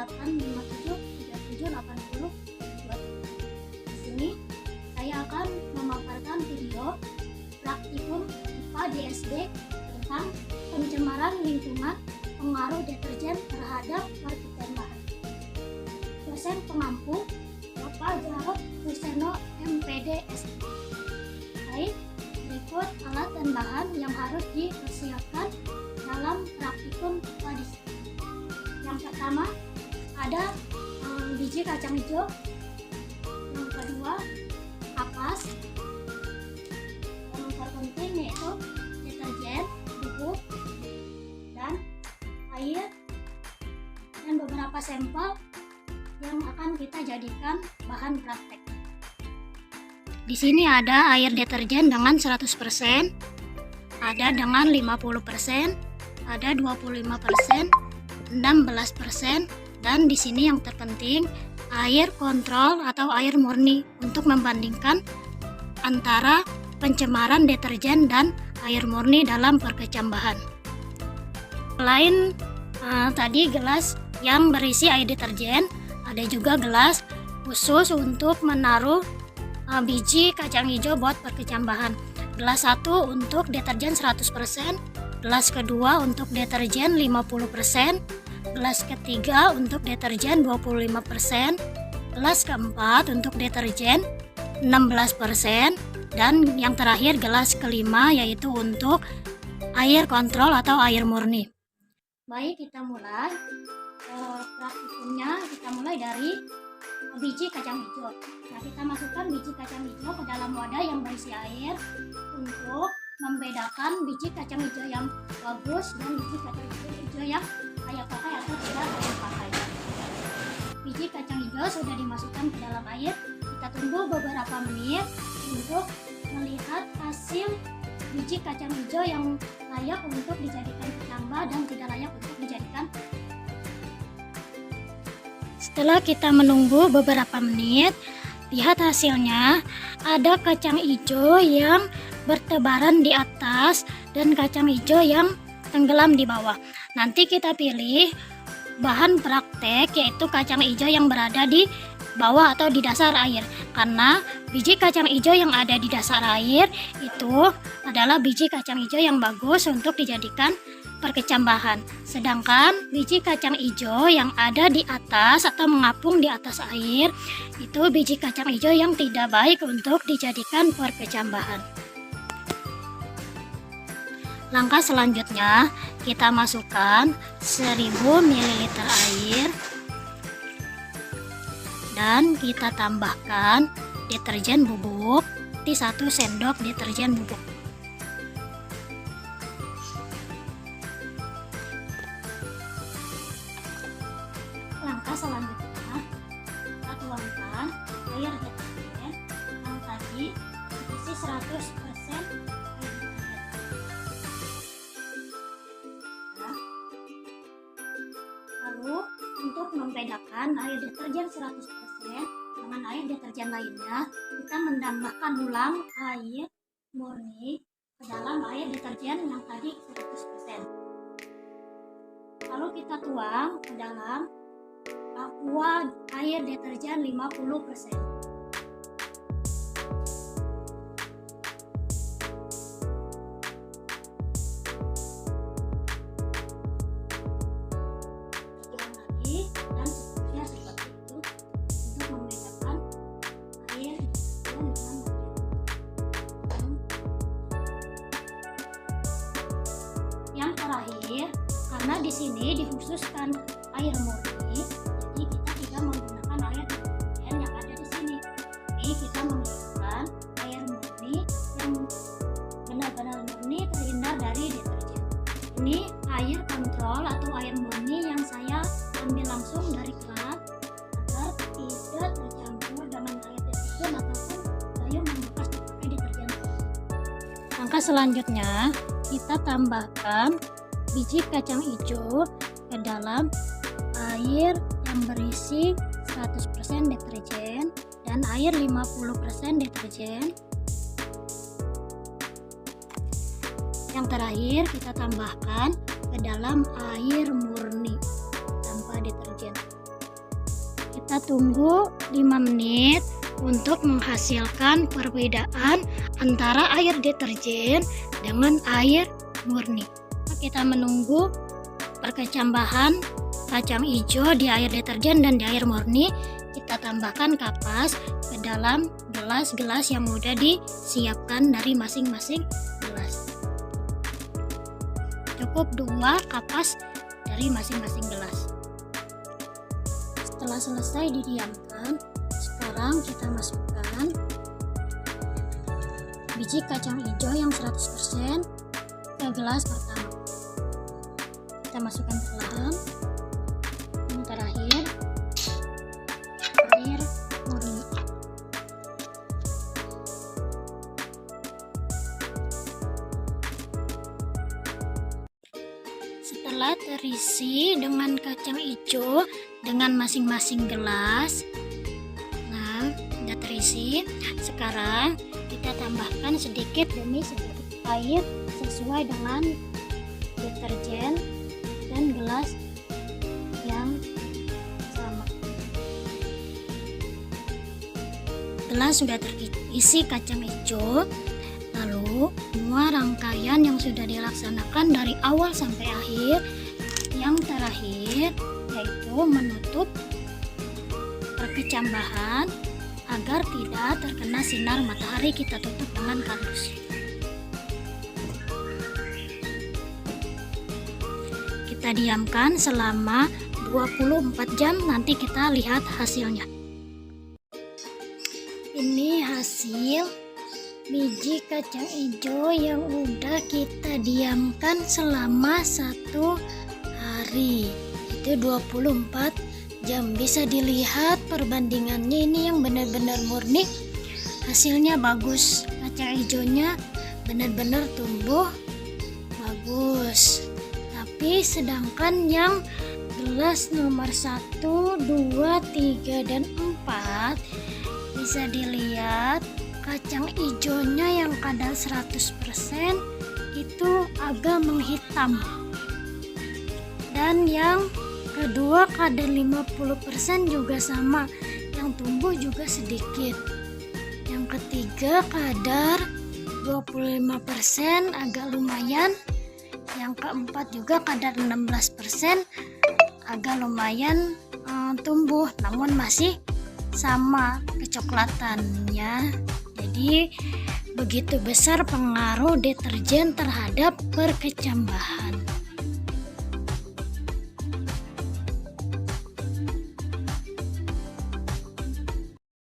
0857 Di sini saya akan memaparkan video praktikum IPA di SD tentang pencemaran lingkungan pengaruh deterjen terhadap pertukaran bahan. Dosen pengampu Bapak Jarod Ruseno MPD SD. Baik, berikut alat dan bahan yang harus dipersiapkan dalam praktikum IPA di SD. Yang pertama ada biji kacang hijau, yang kedua kapas, yang terpenting yaitu deterjen, bubuk, dan air, dan beberapa sampel yang akan kita jadikan bahan praktek. Di sini ada air deterjen dengan 100%, ada dengan 50%, ada 25%, 16%, dan di sini yang terpenting air kontrol atau air murni untuk membandingkan antara pencemaran deterjen dan air murni dalam perkecambahan. Selain tadi gelas yang berisi air deterjen, ada juga gelas khusus untuk menaruh biji kacang hijau buat perkecambahan. Gelas 1 untuk deterjen 100%, gelas kedua untuk deterjen 50%, gelas ketiga untuk deterjen 25%, gelas keempat untuk deterjen 16%, dan yang terakhir gelas kelima yaitu untuk air kontrol atau air murni. Baik, kita mulai praktikumnya. Kita mulai dari biji kacang hijau. Nah, kita masukkan biji kacang hijau ke dalam wadah yang berisi air untuk membedakan biji kacang hijau yang bagus dan biji kacang hijau yang layak pakai atau tidak layak pakai. Biji kacang hijau sudah dimasukkan ke dalam air. Kita tunggu beberapa menit untuk melihat hasil biji kacang hijau yang layak untuk dijadikan kecambah dan tidak layak untuk dijadikan. Setelah kita menunggu beberapa menit, lihat hasilnya. Ada kacang hijau yang bertebaran di atas dan kacang hijau yang tenggelam di bawah. Nanti kita pilih bahan praktek, yaitu kacang hijau yang berada di bawah atau di dasar air, karena biji kacang hijau yang ada di dasar air itu adalah biji kacang hijau yang bagus untuk dijadikan perkecambahan. Sedangkan biji kacang hijau yang ada di atas atau mengapung di atas air itu biji kacang hijau yang tidak baik untuk dijadikan perkecambahan. Langkah selanjutnya, kita masukkan 1000 ml air dan kita tambahkan deterjen bubuk di 1 sendok deterjen bubuk. Langkah selanjutnya, kita tuangkan air deterjen yang tadi berisi 100% air deterjen. Lalu untuk membedakan air deterjen 100% dengan air deterjen lainnya, kita menambahkan ulang air murni ke dalam air deterjen yang tadi 100%. Lalu kita tuang ke dalam aqua air deterjen 50%. Dan seterusnya seperti itu untuk membedakan air deterjen dengan air. Yang terakhir, karena di sini dikhususkan air murni, jadi kita tidak menggunakan air deterjen yang ada di sini. Jadi kita menggunakan air murni yang benar-benar murni, terhindar dari deterjen. Ini air kontrol atau air murni yang saya ambil langsung dari keran agar tidak tercampur dengan air deterjen ataupun gayung yang bekas dipakai deterjen. Langkah selanjutnya, kita tambahkan biji kacang hijau ke dalam air yang berisi 100% deterjen dan air 50% deterjen. Yang terakhir, kita tambahkan ke dalam air murni tanpa deterjen. Kita tunggu 5 menit untuk menghasilkan perbedaan antara air deterjen dengan air murni. Kita menunggu perkecambahan kacang hijau di air deterjen dan di air murni. Kita tambahkan kapas ke dalam gelas-gelas yang mudah disiapkan dari masing-masing gelas. Cukup 2 kapas dari masing-masing gelas. Setelah selesai didiamkan, sekarang kita masukkan biji kacang hijau yang 100% ke gelas pertama. Kita masukkan perlahan. Yang terakhir, air murni. Setelah terisi dengan kacang hijau dengan masing-masing gelas, nah sudah terisi. Sekarang kita tambahkan sedikit demi sedikit air sesuai dengan deterjen dan gelas yang sama. Gelas sudah terisi kacang hijau. Lalu semua rangkaian yang sudah dilaksanakan dari awal sampai akhir, yang terakhir yaitu menutup perkecambahan agar tidak terkena sinar matahari, kita tutup dengan kardus. Kita diamkan selama 24 jam, nanti kita lihat hasilnya. Ini hasil biji kacang hijau yang udah kita diamkan selama 1 hari. Itu 24 jam. Bisa dilihat perbandingannya, ini yang benar-benar murni, hasilnya bagus. Kacang hijaunya benar-benar tumbuh bagus. Tapi sedangkan yang gelas nomor 1, 2, 3, dan 4 bisa dilihat kacang hijaunya yang kadar 100% itu agak menghitam. Dan yang kedua kadar 50% juga sama, yang tumbuh juga sedikit. Yang ketiga kadar 25% agak lumayan. Yang keempat juga kadar 16% agak lumayan tumbuh, namun masih sama kecoklatannya. Jadi begitu besar pengaruh deterjen terhadap perkecambahan.